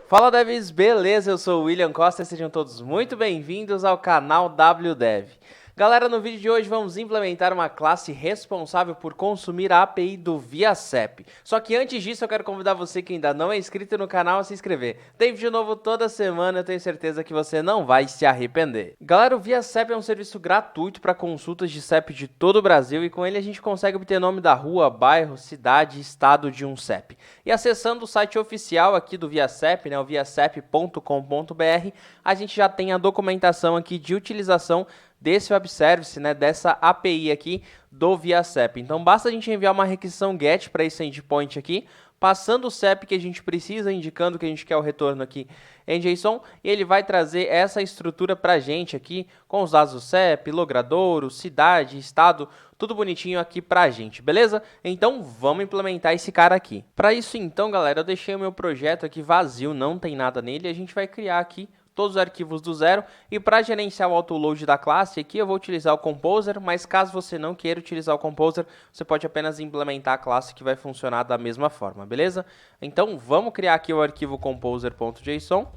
Fala devs, beleza? Eu sou o William Costa e sejam todos muito bem-vindos ao canal WDev. Galera, no vídeo de hoje vamos implementar uma classe responsável por consumir a API do ViaCep. Só que antes disso eu quero convidar você que ainda não é inscrito no canal a se inscrever. Tem vídeo novo toda semana, eu tenho certeza que você não vai se arrepender. Galera, o ViaCep é um serviço gratuito para consultas de CEP de todo o Brasil e com ele a gente consegue obter nome da rua, bairro, cidade e estado de um CEP. E acessando o site oficial aqui do ViaCep, o viacep.com.br, a gente já tem a documentação aqui de utilização desse web service, dessa API aqui do ViaCep. Então basta a gente enviar uma requisição GET para esse endpoint aqui, passando o CEP que a gente precisa, indicando que a gente quer o retorno aqui em JSON, e ele vai trazer essa estrutura para a gente aqui, com os dados do CEP, logradouro, cidade, estado, tudo bonitinho aqui para a gente, beleza? Então vamos implementar esse cara aqui. Para isso então, galera, eu deixei o meu projeto aqui vazio, não tem nada nele, e a gente vai criar aqui todos os arquivos do zero, e para gerenciar o autoload da classe aqui eu vou utilizar o Composer, mas caso você não queira utilizar o Composer, você pode apenas implementar a classe que vai funcionar da mesma forma, beleza? Então vamos criar aqui o arquivo composer.json,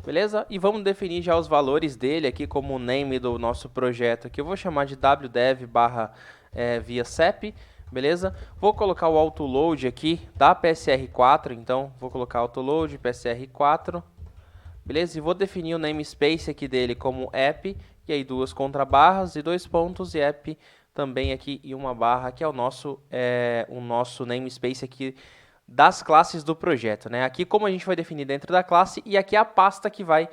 beleza? E vamos definir já os valores dele aqui como o name do nosso projeto, que eu vou chamar de wdev/viacep, beleza? Vou colocar o autoload aqui da PSR4, então vou colocar autoload PSR4, beleza? E vou definir o namespace aqui dele como app, e aí duas contrabarras e dois pontos, e app também aqui e uma barra, que é o nosso namespace aqui das classes do projeto, Aqui como a gente vai definir dentro da classe, e aqui a pasta que vai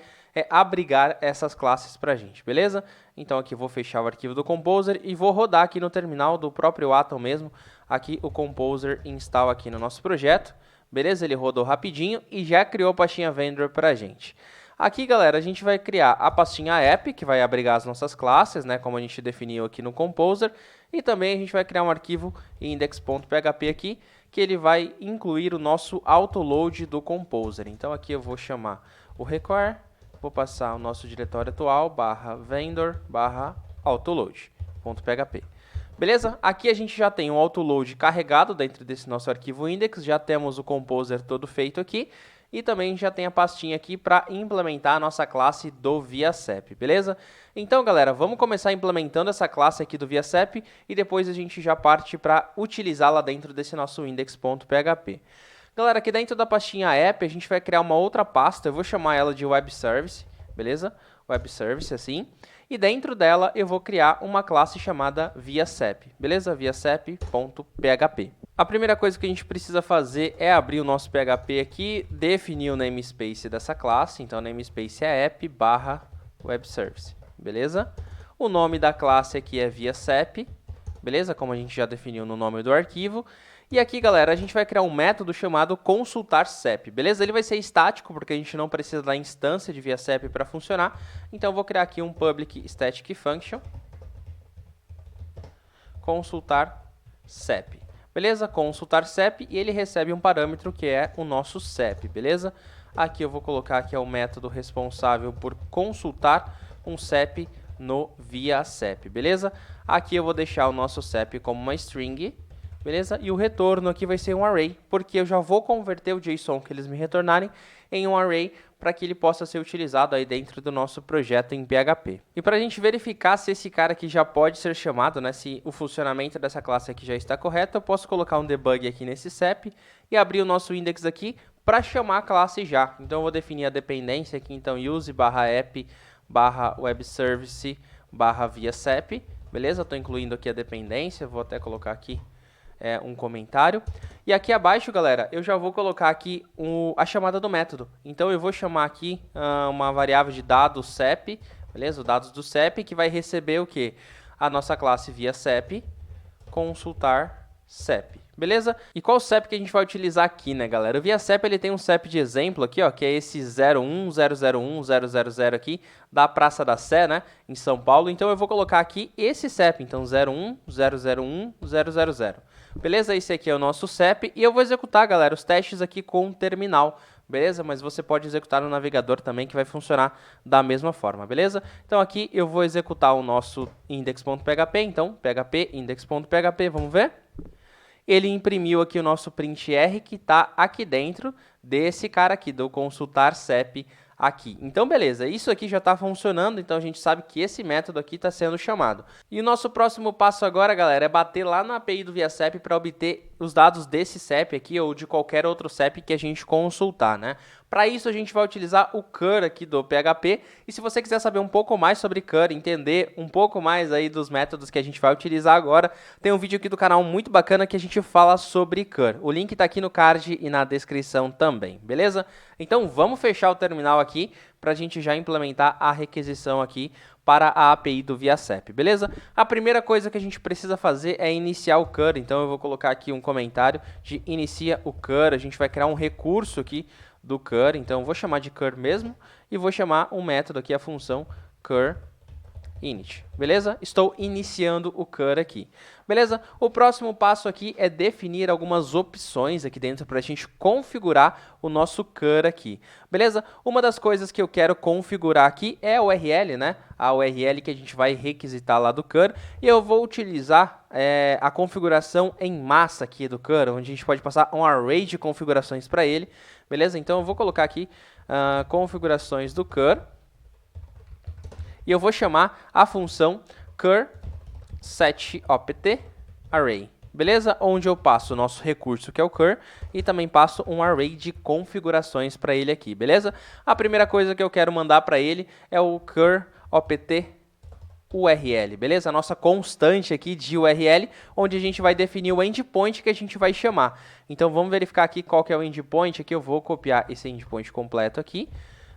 abrigar essas classes para a gente, beleza? Então aqui eu vou fechar o arquivo do Composer e vou rodar aqui no terminal do próprio Atom mesmo, aqui o Composer install aqui no nosso projeto. Beleza? Ele rodou rapidinho e já criou a pastinha vendor para a gente. Aqui, galera, a gente vai criar a pastinha app, que vai abrigar as nossas classes, como a gente definiu aqui no Composer. E também a gente vai criar um arquivo index.php aqui, que ele vai incluir o nosso autoload do Composer. Então aqui eu vou chamar o require, vou passar o nosso diretório atual, /vendor/autoload.php. Beleza? Aqui a gente já tem o autoload carregado dentro desse nosso arquivo index, já temos o Composer todo feito aqui, e também já tem a pastinha aqui para implementar a nossa classe do ViaCep, beleza? Então, galera, vamos começar implementando essa classe aqui do ViaCep, e depois a gente já parte para utilizá-la dentro desse nosso index.php. Galera, aqui dentro da pastinha app, a gente vai criar uma outra pasta, eu vou chamar ela de web service, beleza? Web service, assim. E dentro dela eu vou criar uma classe chamada ViaCep, beleza? ViaCep.php. A primeira coisa que a gente precisa fazer é abrir o nosso PHP aqui, definir o namespace dessa classe. Então, o namespace é app/webservice, beleza? O nome da classe aqui é ViaCep, beleza? Como a gente já definiu no nome do arquivo. E aqui, galera, a gente vai criar um método chamado consultarCep, beleza? Ele vai ser estático, porque a gente não precisa da instância de ViaCep para funcionar. Então, eu vou criar aqui um public static function consultarCep, beleza? ConsultarCep, e ele recebe um parâmetro que é o nosso CEP, beleza? Aqui eu vou colocar que é o método responsável por consultar um CEP no ViaCep, beleza? Aqui eu vou deixar o nosso CEP como uma string, beleza? E o retorno aqui vai ser um array, porque eu já vou converter o JSON que eles me retornarem em um array para que ele possa ser utilizado aí dentro do nosso projeto em PHP. E para a gente verificar se esse cara aqui já pode ser chamado, se o funcionamento dessa classe aqui já está correto, eu posso colocar um debug aqui nesse CEP e abrir o nosso index aqui para chamar a classe já. Então eu vou definir a dependência aqui, então use/app/webservice/viacep, beleza? Estou incluindo aqui a dependência, vou até colocar aqui um comentário. E aqui abaixo, galera, eu já vou colocar aqui a chamada do método. Então, eu vou chamar aqui uma variável de dados CEP, beleza? O dados do CEP, que vai receber o quê? A nossa classe ViaCep, consultar CEP, beleza? E qual CEP que a gente vai utilizar aqui, galera? O ViaCep, ele tem um CEP de exemplo aqui, que é esse 01001.000 aqui, da Praça da Sé, em São Paulo. Então, eu vou colocar aqui esse CEP, então 01001.000. Beleza? Esse aqui é o nosso CEP e eu vou executar, galera, os testes aqui com o terminal, beleza? Mas você pode executar no navegador também, que vai funcionar da mesma forma, beleza? Então, aqui eu vou executar o nosso index.php, então, php index.php, vamos ver? Ele imprimiu aqui o nosso printr, que está aqui dentro desse cara aqui, do consultar CEP aqui. Então, beleza, isso aqui já está funcionando, então a gente sabe que esse método aqui está sendo chamado. E o nosso próximo passo agora, galera, é bater lá na API do ViaCep para obter os dados desse CEP aqui ou de qualquer outro CEP que a gente consultar, né? Para isso, a gente vai utilizar o cur aqui do PHP, e se você quiser saber um pouco mais sobre cur, entender um pouco mais aí dos métodos que a gente vai utilizar agora, tem um vídeo aqui do canal muito bacana que a gente fala sobre cur. O link está aqui no card e na descrição também, beleza? Então, vamos fechar o terminal aqui para a gente já implementar a requisição aqui para a API do ViaCep, beleza? A primeira coisa que a gente precisa fazer é iniciar o cur, então eu vou colocar aqui um comentário de inicia o cur, a gente vai criar um recurso aqui do cur, então eu vou chamar de cur mesmo e vou chamar um método aqui, a função cur init, beleza? Estou iniciando o cur aqui, beleza? O próximo passo aqui é definir algumas opções aqui dentro para a gente configurar o nosso cur aqui, beleza? Uma das coisas que eu quero configurar aqui é a URL, né? A URL que a gente vai requisitar lá do cur, e eu vou utilizar a configuração em massa aqui do cur, onde a gente pode passar um array de configurações para ele, beleza? Então eu vou colocar aqui configurações do cur, e eu vou chamar a função cur setOpt array, beleza? Onde eu passo o nosso recurso, que é o cur, e também passo um array de configurações para ele aqui, beleza? A primeira coisa que eu quero mandar para ele é o cur opt URL, beleza? A nossa constante aqui de URL, onde a gente vai definir o endpoint que a gente vai chamar. Então, vamos verificar aqui qual que é o endpoint. Aqui eu vou copiar esse endpoint completo aqui.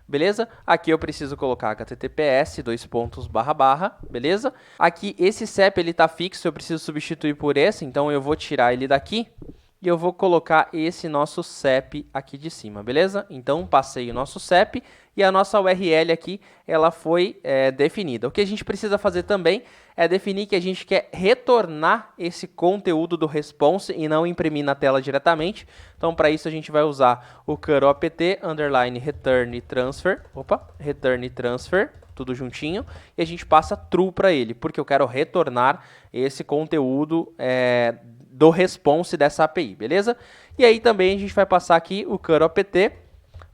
Beleza? Aqui eu preciso colocar https, beleza? Aqui esse CEP ele está fixo, eu preciso substituir por esse, então eu vou tirar ele daqui e eu vou colocar esse nosso CEP aqui de cima, beleza? Então passei o nosso CEP e a nossa URL aqui ela foi definida. O que a gente precisa fazer também é definir que a gente quer retornar esse conteúdo do response e não imprimir na tela diretamente. Então, para isso, a gente vai usar o cur opt underline return transfer, tudo juntinho, e a gente passa true para ele, porque eu quero retornar esse conteúdo do response dessa API, beleza? E aí também a gente vai passar aqui o cur opt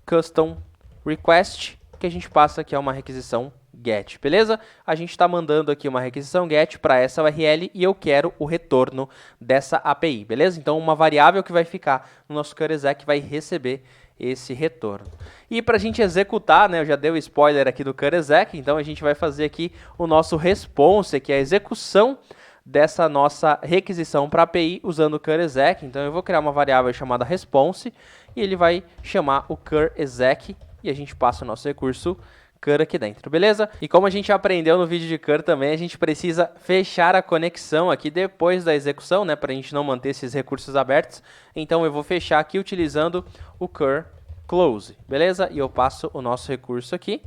custom request, que a gente passa aqui a uma requisição get, beleza? A gente está mandando aqui uma requisição get para essa URL e eu quero o retorno dessa API, beleza? Então, uma variável que vai ficar no nosso cur exec vai receber esse retorno. E para a gente executar, né, eu já dei o spoiler aqui do cur exec, então a gente vai fazer aqui o nosso response, que é a execução dessa nossa requisição para a API usando o cur exec. Então, eu vou criar uma variável chamada response e ele vai chamar o cur exec e a gente passa o nosso recurso cur aqui dentro, beleza? E como a gente aprendeu no vídeo de cur também, a gente precisa fechar a conexão aqui depois da execução, né, para a gente não manter esses recursos abertos. Então eu vou fechar aqui utilizando o cur close, beleza? E eu passo o nosso recurso aqui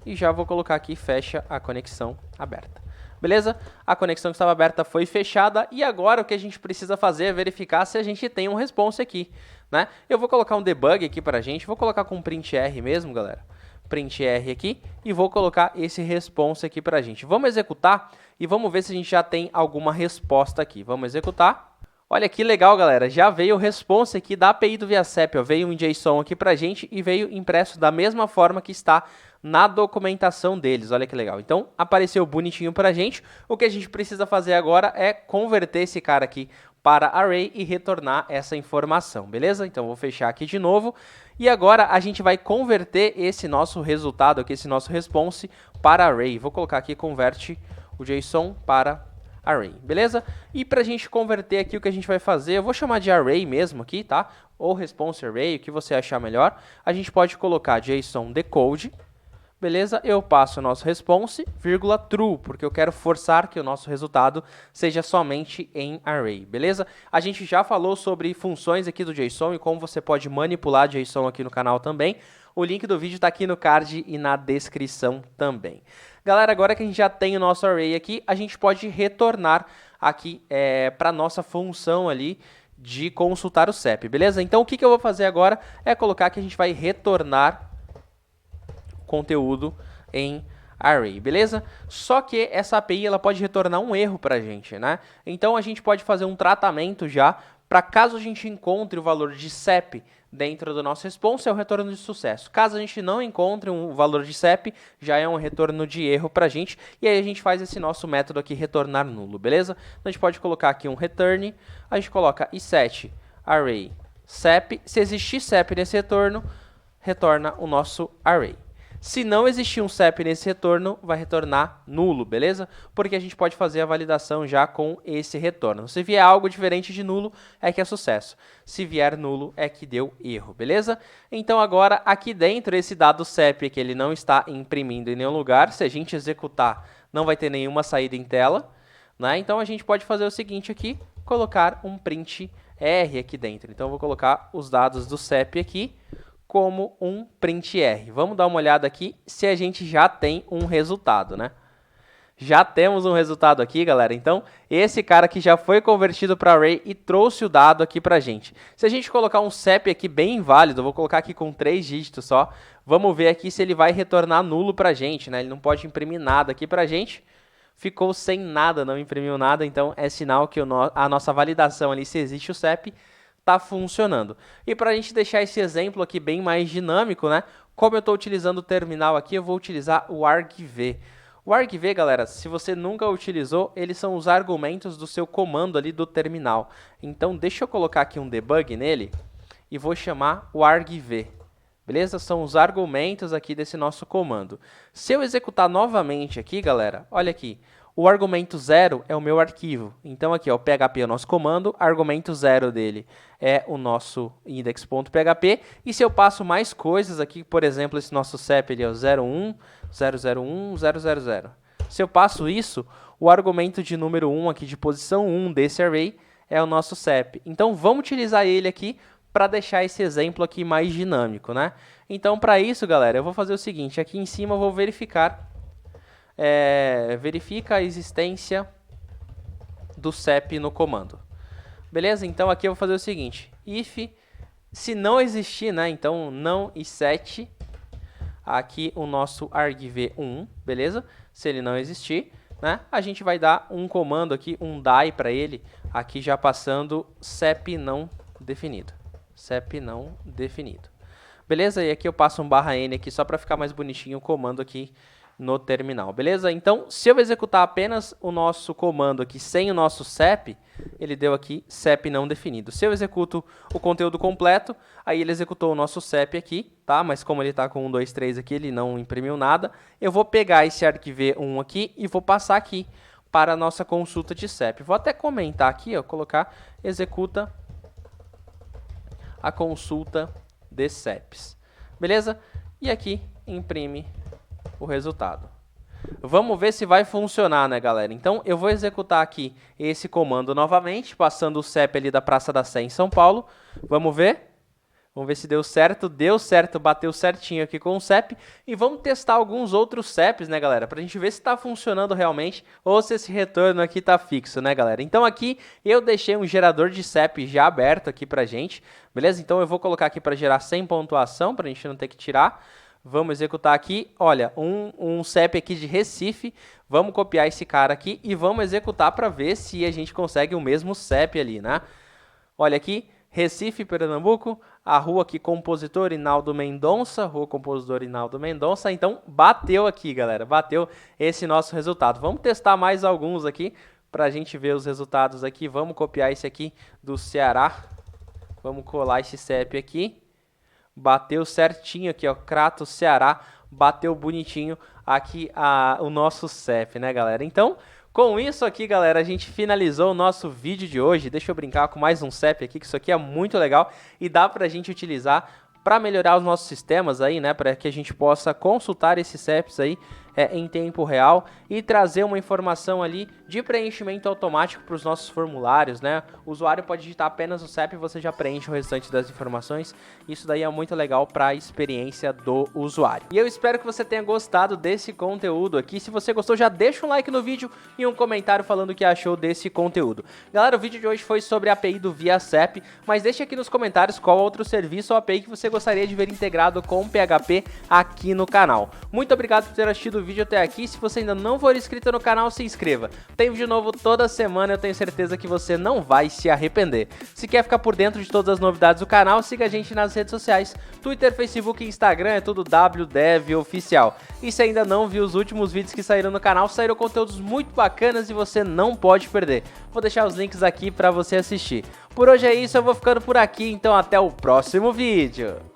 e já vou colocar aqui fecha a conexão aberta. Beleza? A conexão que estava aberta foi fechada e agora o que a gente precisa fazer é verificar se a gente tem um response aqui, né? Eu vou colocar um debug aqui para a gente, vou colocar com printr mesmo, galera. Printr aqui e vou colocar esse response aqui para a gente. Vamos executar e vamos ver se a gente já tem alguma resposta aqui. Vamos executar. Olha que legal, galera. Já veio o response aqui da API do ViaCep. Veio um JSON aqui para a gente e veio impresso da mesma forma que está na documentação deles. Olha que legal. Então, apareceu bonitinho para a gente. O que a gente precisa fazer agora é converter esse cara aqui para array e retornar essa informação, beleza? Então, vou fechar aqui de novo. E agora, a gente vai converter esse nosso resultado aqui, esse nosso response, para array. Vou colocar aqui, converte o JSON para array, beleza? E para a gente converter aqui, o que a gente vai fazer, eu vou chamar de array mesmo aqui, tá? Ou response array, o que você achar melhor. A gente pode colocar JSON decode, beleza? Eu passo o nosso response, vírgula true, porque eu quero forçar que o nosso resultado seja somente em array, beleza? A gente já falou sobre funções aqui do JSON e como você pode manipular JSON aqui no canal também. O link do vídeo está aqui no card e na descrição também. Galera, agora que a gente já tem o nosso array aqui, a gente pode retornar aqui para a nossa função ali de consultar o CEP, beleza? Então, o que eu vou fazer agora é colocar que a gente vai retornar conteúdo em array, beleza? Só que essa API ela pode retornar um erro para a gente, né? Então, a gente pode fazer um tratamento já para caso a gente encontre o valor de CEP dentro do nosso response, é um retorno de sucesso. Caso a gente não encontre um valor de CEP, já é um retorno de erro para a gente, e aí a gente faz esse nosso método aqui, retornar nulo, beleza? Então a gente pode colocar aqui um return, a gente coloca iset array CEP, se existir CEP nesse retorno, retorna o nosso array. Se não existir um CEP nesse retorno, vai retornar nulo, beleza? Porque a gente pode fazer a validação já com esse retorno. Se vier algo diferente de nulo, é que é sucesso. Se vier nulo, é que deu erro, beleza? Então agora, aqui dentro, esse dado CEP que ele não está imprimindo em nenhum lugar, se a gente executar, não vai ter nenhuma saída em tela, né? Então a gente pode fazer o seguinte aqui, colocar um print R aqui dentro. Então eu vou colocar os dados do CEP aqui, como um print R. Vamos dar uma olhada aqui se a gente já tem um resultado, né? Já temos um resultado aqui, galera. Então, esse cara aqui já foi convertido para array e trouxe o dado aqui para a gente. Se a gente colocar um CEP aqui bem inválido, vou colocar aqui com 3 dígitos só, vamos ver aqui se ele vai retornar nulo para a gente, né? Ele não pode imprimir nada aqui para a gente. Ficou sem nada, não imprimiu nada, então é sinal que a nossa validação ali, se existe o CEP, está funcionando. E para a gente deixar esse exemplo aqui bem mais dinâmico, né? Como eu estou utilizando o terminal aqui, eu vou utilizar o argv. O argv, galera, se você nunca utilizou, eles são os argumentos do seu comando ali do terminal. Então, deixa eu colocar aqui um debug nele e vou chamar o argv. Beleza? São os argumentos aqui desse nosso comando. Se eu executar novamente aqui, galera, olha aqui. O argumento 0 é o meu arquivo. Então, aqui, ó, o PHP é o nosso comando, argumento 0 dele é o nosso index.php. E se eu passo mais coisas aqui, por exemplo, esse nosso CEP ele é o 01, 001, 000. Se eu passo isso, o argumento de número 1 aqui, de posição 1 desse array, é o nosso CEP. Então, vamos utilizar ele aqui para deixar esse exemplo aqui mais dinâmico, né? Então, para isso, galera, eu vou fazer o seguinte. Aqui em cima eu vou verificar... verifica a existência do CEP no comando. Beleza? Então aqui eu vou fazer o seguinte. If, se não existir, né? Então não iset, aqui o nosso argv1, beleza? Se ele não existir, né? A gente vai dar um comando aqui, um die para ele, aqui já passando CEP não definido. CEP não definido. Beleza? E aqui eu passo um /n aqui só para ficar mais bonitinho o comando aqui no terminal, beleza? Então, se eu executar apenas o nosso comando aqui sem o nosso CEP, ele deu aqui CEP não definido. Se eu executo o conteúdo completo, aí ele executou o nosso CEP aqui, tá? Mas como ele está com 1, 2, 3 aqui, ele não imprimiu nada. Eu vou pegar esse arquiv1 aqui e vou passar aqui para a nossa consulta de CEP. Vou até comentar aqui, ó, colocar executa a consulta de CEPs, beleza? E aqui imprime o resultado. Vamos ver se vai funcionar, né, galera? Então, eu vou executar aqui esse comando novamente, passando o CEP ali da Praça da Sé em São Paulo. Vamos ver? Vamos ver se deu certo. Deu certo, bateu certinho aqui com o CEP. E vamos testar alguns outros CEPs, né, galera? Pra gente ver se está funcionando realmente ou se esse retorno aqui tá fixo, né, galera? Então, aqui eu deixei um gerador de CEP já aberto aqui pra gente, beleza? Então, eu vou colocar aqui para gerar sem pontuação, pra gente não ter que tirar. Vamos executar aqui, olha, um CEP aqui de Recife, vamos copiar esse cara aqui e vamos executar para ver se a gente consegue o mesmo CEP ali, né? Olha aqui, Recife, Pernambuco, a rua aqui, Compositor Inaldo Mendonça, rua Compositor Inaldo Mendonça, então bateu aqui, galera, bateu esse nosso resultado. Vamos testar mais alguns aqui para a gente ver os resultados aqui, vamos copiar esse aqui do Ceará, vamos colar esse CEP aqui. Bateu certinho aqui, ó, Crato, Ceará, bateu bonitinho aqui o nosso CEP, né, galera? Então, com isso aqui, galera, a gente finalizou o nosso vídeo de hoje. Deixa eu brincar com mais um CEP aqui, que isso aqui é muito legal e dá pra gente utilizar para melhorar os nossos sistemas aí, né, para que a gente possa consultar esses CEPs aí em tempo real e trazer uma informação ali de preenchimento automático para os nossos formulários, né? O usuário pode digitar apenas o CEP e você já preenche o restante das informações. Isso daí é muito legal para a experiência do usuário. E eu espero que você tenha gostado desse conteúdo aqui. Se você gostou, já deixa um like no vídeo e um comentário falando o que achou desse conteúdo. Galera, o vídeo de hoje foi sobre a API do ViaCEP, mas deixe aqui nos comentários qual outro serviço ou API que você gostaria de ver integrado com o PHP aqui no canal. Muito obrigado por ter assistido o o vídeo até aqui. Se você ainda não for inscrito no canal, se inscreva. Tem vídeo novo toda semana, eu tenho certeza que você não vai se arrepender. Se quer ficar por dentro de todas as novidades do canal, siga a gente nas redes sociais. Twitter, Facebook e Instagram é tudo WDEV Oficial. E se ainda não viu os últimos vídeos que saíram no canal, saíram conteúdos muito bacanas e você não pode perder. Vou deixar os links aqui para você assistir. Por hoje é isso, eu vou ficando por aqui, então até o próximo vídeo.